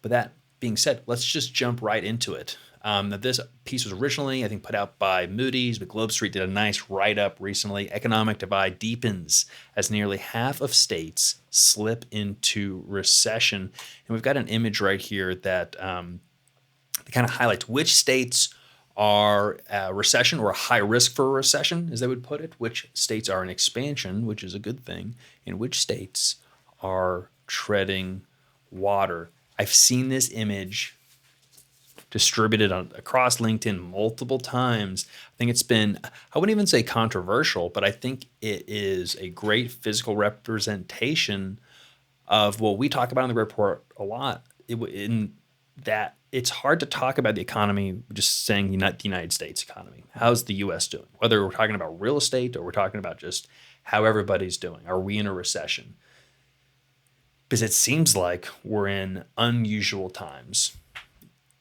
With that being said, let's just jump right into it. That this piece was originally, I think, put out by Moody's, but Globe Street did a nice write-up recently. Economic divide deepens as nearly half of states slip into recession. And we've got an image right here that kind of highlights which states are a recession or a high risk for a recession, as they would put it, which states are in expansion, which is a good thing, and which states are treading water. I've seen this image distributed across LinkedIn multiple times. I think it's been, I wouldn't even say controversial, but I think it is a great physical representation of what we talk about in the report a lot, in that it's hard to talk about the economy just saying the United States economy. How's the U.S. doing? Whether we're talking about real estate or we're talking about just how everybody's doing. Are we in a recession? Because it seems like we're in unusual times.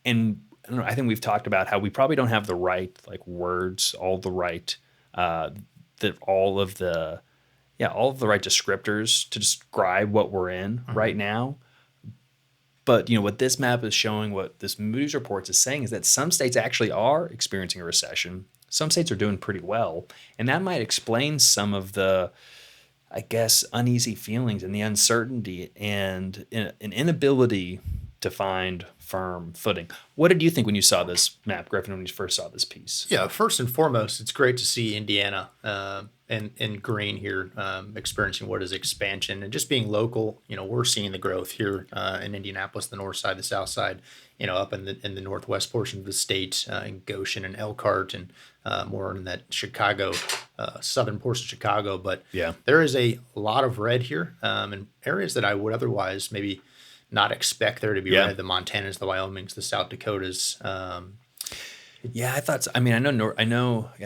And I don't know, I think we've talked about how we probably don't have the right words, all the right right descriptors to describe what we're in right now. But what this map is showing, what this Moody's report is saying, is that some states actually are experiencing a recession. Some states are doing pretty well, and that might explain some of the, I guess, uneasy feelings and the uncertainty and an inability to find firm footing. What did you think when you saw this map, Griffin, when you first saw this piece? Yeah, first and foremost, it's great to see Indiana and green here experiencing what is expansion and just being local. We're seeing the growth here in Indianapolis, the north side, the south side, up in the northwest portion of the state, in Goshen and Elkhart, and more in that Chicago, southern portion of Chicago. But yeah, there is a lot of red here in areas that I would otherwise maybe not expect there to be red. The Montanas, the Wyomings, the South Dakotas. Yeah, I thought. I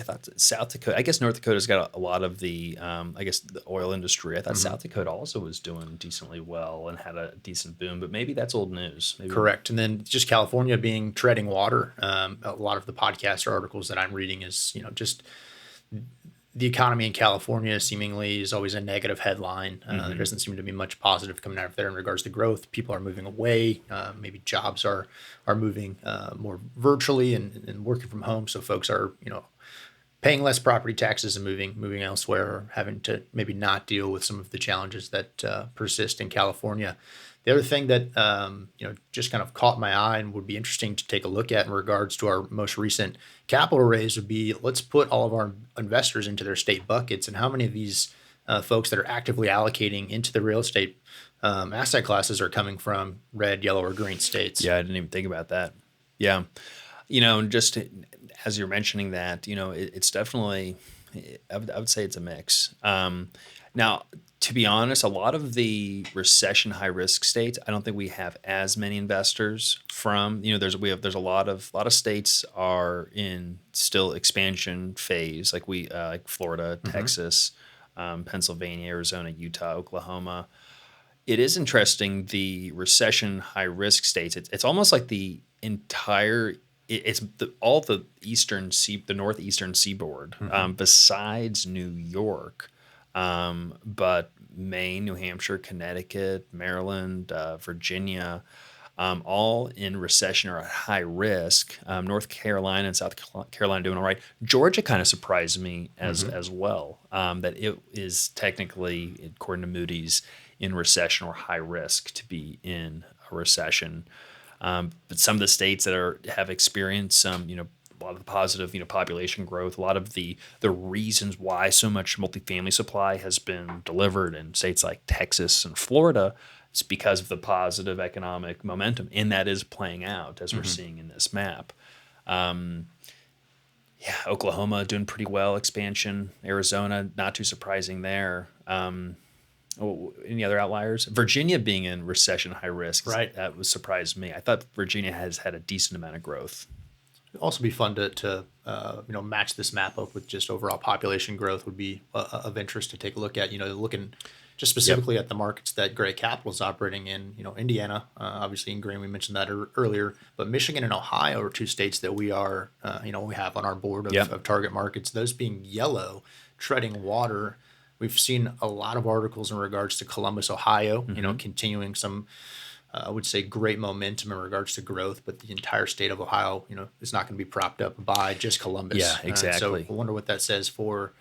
thought South Dakota. I guess North Dakota's got a lot of the, the oil industry. I thought South Dakota also was doing decently well and had a decent boom. But maybe that's old news. Correct. And then just California being treading water. A lot of the podcast or articles that I'm reading is just the economy in California seemingly is always a negative headline. There doesn't seem to be much positive coming out of there in regards to growth. People are moving away. Maybe jobs are moving more virtually and working from home. So folks are, paying less property taxes and moving elsewhere, or having to maybe not deal with some of the challenges that persist in California. The other thing that just kind of caught my eye and would be interesting to take a look at in regards to our most recent capital raise would be, let's put all of our investors into their state buckets, and how many of these folks that are actively allocating into the real estate asset classes are coming from red, yellow, or green states. Yeah, I didn't even think about that. Yeah, just as you're mentioning that, it's definitely, I would say it's a mix. Now, to be honest, a lot of the recession high risk states, I don't think we have as many investors from. There's a lot of states are in still expansion phase, like Florida, Texas, Pennsylvania, Arizona, Utah, Oklahoma. It is interesting, the recession high risk states. It's almost like the entire. All the the northeastern seaboard, besides New York. But Maine, New Hampshire, Connecticut, Maryland, Virginia, all in recession or at high risk. North Carolina and South Carolina doing all right. Georgia kind of surprised me as well, that it is technically, according to Moody's, in recession or high risk to be in a recession. But some of the states that have experienced some, a lot of the positive, population growth, a lot of the reasons why so much multifamily supply has been delivered in states like Texas and Florida, it's because of the positive economic momentum, and that is playing out as we're seeing in this map. Oklahoma doing pretty well, expansion. Arizona, not too surprising there. Any other outliers? Virginia being in recession high risk, right? That was surprised me. I thought Virginia has had a decent amount of growth. It'd also be fun to match this map up with just overall population growth would be of interest to take a look at. Looking just specifically at the markets that Gray Capital is operating in. Indiana, obviously in green, we mentioned that earlier, but Michigan and Ohio are two states that we are, we have on our board of target markets. Those being yellow, treading water. We've seen a lot of articles in regards to Columbus, Ohio, continuing some I would say great momentum in regards to growth, but the entire state of Ohio, is not going to be propped up by just Yeah, Columbus. So exactly. I wonder what that says for,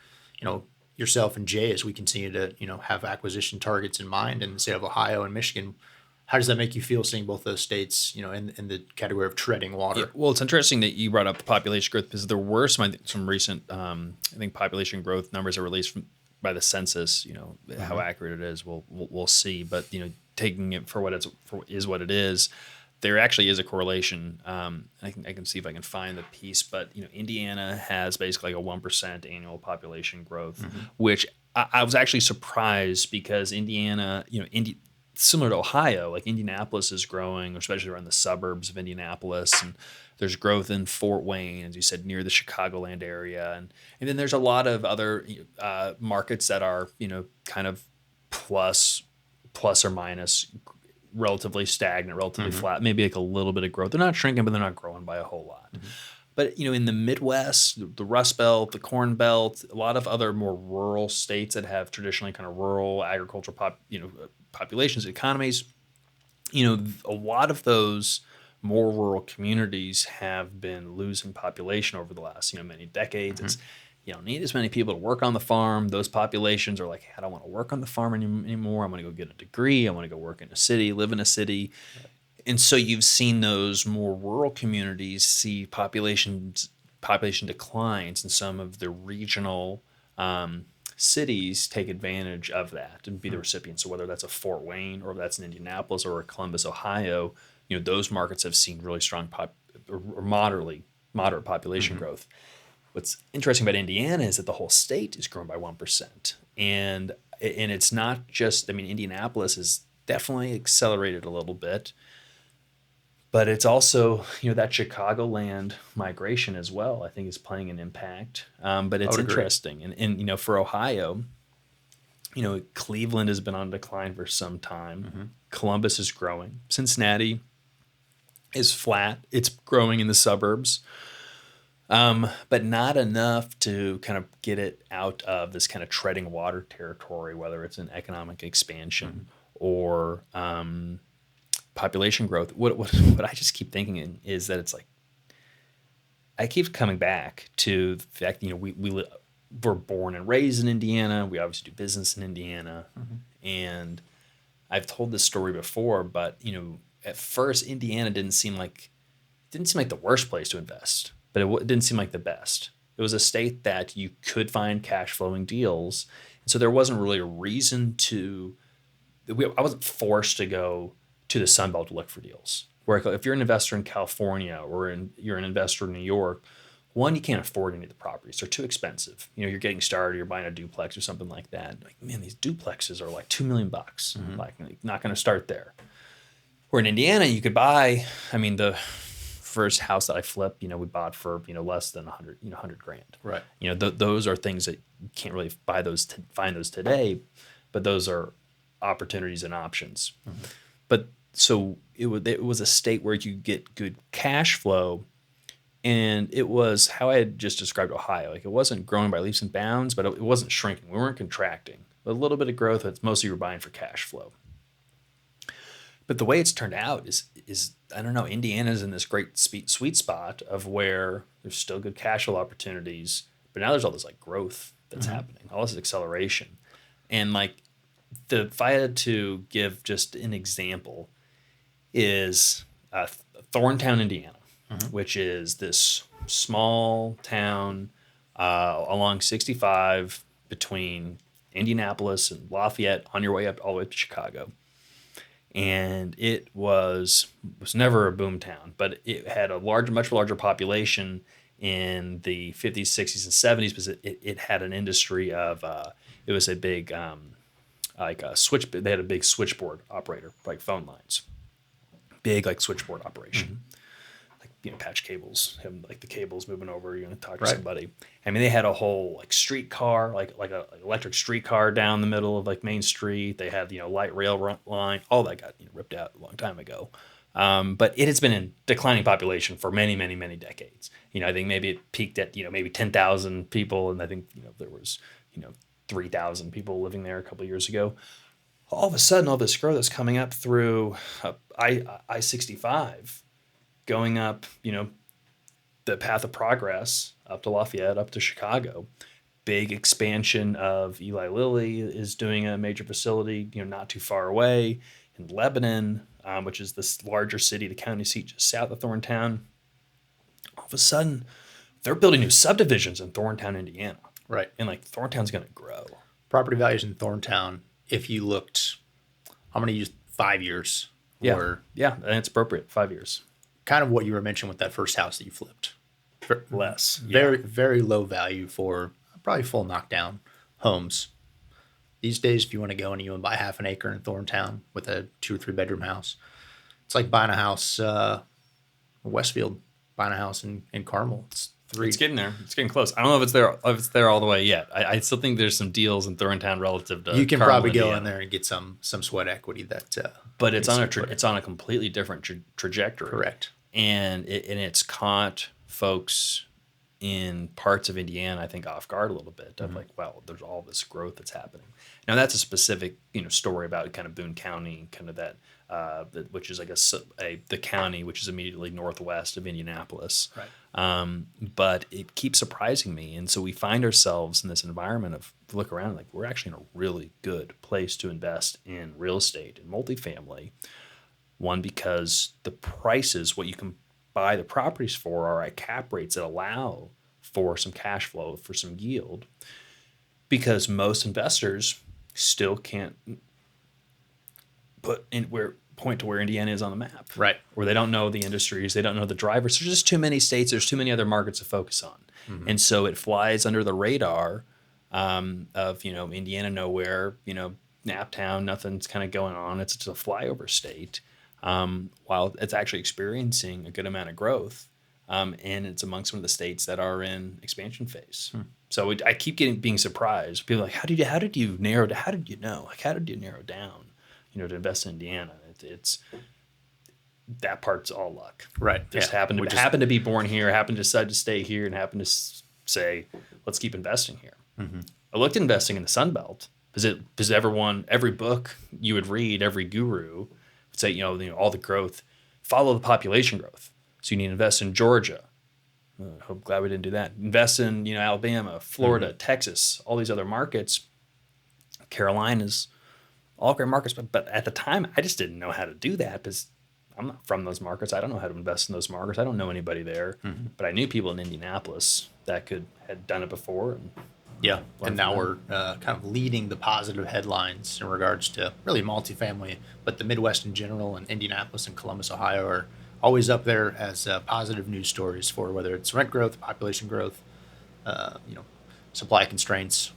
yourself and Jay as we continue to, have acquisition targets in mind in the state of Ohio and Michigan. How does that make you feel seeing both those states, in the category of treading Yeah, water? well, it's interesting that you brought up the population growth because there were some recent, I think, population growth numbers are released by the census. How accurate it is, we'll see. But taking it for what it is, there actually is a correlation. I can see if I can find the piece, but Indiana has basically like a 1% annual population growth, which I was actually surprised because Indiana, similar to Ohio, like Indianapolis is growing, especially around the suburbs of Indianapolis, and there's growth in Fort Wayne, as you said, near the Chicagoland area, and then there's a lot of other markets that are kind of plus or minus, relatively stagnant, relatively flat, maybe like a little bit of growth. They're not shrinking, but they're not growing by a whole lot. But in the Midwest, the Rust Belt, the Corn Belt, a lot of other more rural states that have traditionally kind of rural agricultural populations, economies, a lot of those more rural communities have been losing population over the last many decades. It's you don't need as many people to work on the farm. Those populations are like, I don't want to work on the farm anymore. I'm going to go get a degree. I want to go work in a city, live in a city. And so you've seen those more rural communities see population declines, and some of the regional cities take advantage of that and be the recipients. So whether that's a Fort Wayne or that's in Indianapolis or Columbus, Ohio, those markets have seen really strong or moderate population growth. What's interesting about Indiana is that the whole state is growing by 1%, and it's not just. I mean, Indianapolis has definitely accelerated a little bit. But it's also, that Chicagoland migration as well, I think, is playing an impact. But I it's would agree. interesting. And for Ohio, Cleveland has been on decline for some time. Columbus is growing. Cincinnati is flat. It's growing in the suburbs, but not enough to kind of get it out of this kind of treading water territory, whether it's an economic expansion or population growth. What I just keep thinking is that it's like I keep coming back to the fact we're born and raised in Indiana. We obviously do business in Indiana, and I've told this story before. But at first Indiana didn't seem like the worst place to invest, but it didn't seem like the best. It was a state that you could find cash flowing deals, and so there wasn't really a reason to. I wasn't forced to go to the Sun Belt to look for deals. Where if you're an investor in California or you're an investor in New York, one, you can't afford any of the properties. They're too expensive. You're getting started, you're buying a duplex or something like that. Like, man, these duplexes are like $2 million. Like, not going to start there. Where in Indiana, you could buy, the first house that I flipped, we bought for, less than 100 grand. Right. Those are things that you can't really find those today, but those are opportunities and options. But so it was a state where you get good cash flow, and it was how I had just described Ohio. Like, it wasn't growing by leaps and bounds, but it wasn't shrinking. We weren't contracting. A little bit of growth, but mostly you were buying for cash flow. But the way it's turned out is I don't know. Indiana's in this great sweet spot of where there's still good cash flow opportunities, but now there's all this like growth that's happening, all this acceleration, and like if I had to give just an example, is Thorntown, Indiana, which is this small town along 65 between Indianapolis and Lafayette on your way up all the way up to Chicago. And it was never a boom town, but it had a much larger population in the 50s, 60s, and 70s because it had an industry of, it was a big, they had a big switchboard operator, like phone lines. Big like switchboard operation, like patch cables, having like the cables moving over. You're gonna talk to somebody. They had a whole like streetcar, like a electric streetcar down the middle of like Main Street. They had light rail line. All that got ripped out a long time ago. But it has been in declining population for many decades. I think maybe it peaked at maybe 10,000 people, and I think there was 3,000 people living there a couple of years ago. all of a sudden, all this growth is coming up through I-65, going up, the path of progress up to Lafayette, up to Chicago. Big expansion of Eli Lilly is doing a major facility, not too far away in Lebanon, which is this larger city, the county seat just south of Thorntown. All of a sudden, they're building new subdivisions in Thorntown, Indiana. Right. And Thorntown's going to grow. Property values in Thorntown, if you looked, I'm going to use 5 years. Yeah, and it's appropriate, 5 years. Kind of what you were mentioning with that first house that you flipped. Less. Very, very low value for probably full knockdown homes. These days, if you want to go and you want to buy half an acre in Thorntown with a 2 or 3 bedroom house, it's like buying a house in Westfield, buying a house in Carmel. It's getting there. It's getting close. I don't know if it's there all the way yet. I still think there's some deals in Thorntown relative to you can Carmel, probably Indiana. go in there and get some sweat equity that. But it's on a completely different trajectory. Correct. And it's caught folks in parts of Indiana, I think, off guard a little bit. Of wow, there's all this growth that's happening. Now that's a specific story about kind of Boone County, kind of that which is, I guess, the county which is immediately northwest of Indianapolis. Right. But it keeps surprising me, and so we find ourselves in this environment of look around like we're actually in a really good place to invest in real estate and multifamily. One, because the prices, what you can buy the properties for, are at cap rates that allow for some cash flow, for some yield, because most investors still can't point to where Indiana is on the map. Right. Or they don't know the industries, they don't know the drivers. There's just too many states, there's too many other markets to focus on. Mm-hmm. And so it flies under the radar of, Indiana nowhere, Naptown, nothing's kind of going on. It's just a flyover state. While it's actually experiencing a good amount of growth, and it's amongst one of the states that are in expansion phase. So I keep being surprised. People are like, how did you narrow down? How did you know? How did you narrow down, to invest in Indiana? It's that part's all luck. Right. Just happened to be born here, happened to decide to stay here, and happened to say, let's keep investing here. Mm-hmm. I looked at investing in the Sun Belt because every book you would read, every guru would say, all the growth, follow the population growth. So you need to invest in Georgia. I'm glad we didn't do that. Invest in, Alabama, Florida, Texas, all these other markets, Carolinas, all great markets. But at the time, I just didn't know how to do that because I'm not from those markets. I don't know how to invest in those markets. I don't know anybody there. Mm-hmm. But I knew people in Indianapolis that had done it before. And now we're kind of leading the positive headlines in regards to really multifamily, but the Midwest in general, and Indianapolis and Columbus, Ohio are always up there as positive news stories for whether it's rent growth, population growth, supply constraints.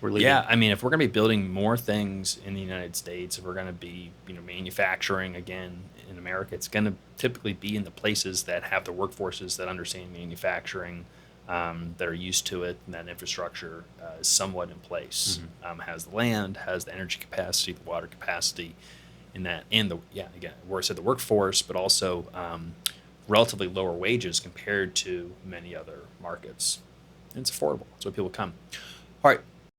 We're leading. Yeah, I mean, if we're going to be building more things in the United States, if we're going to be, manufacturing again in America, it's going to typically be in the places that have the workforces that understand manufacturing, that are used to it, and that infrastructure is somewhat in place. Mm-hmm. Has the land, has the energy capacity, the water capacity, where I said the workforce, but also relatively lower wages compared to many other markets. And it's affordable. That's why people come. All right,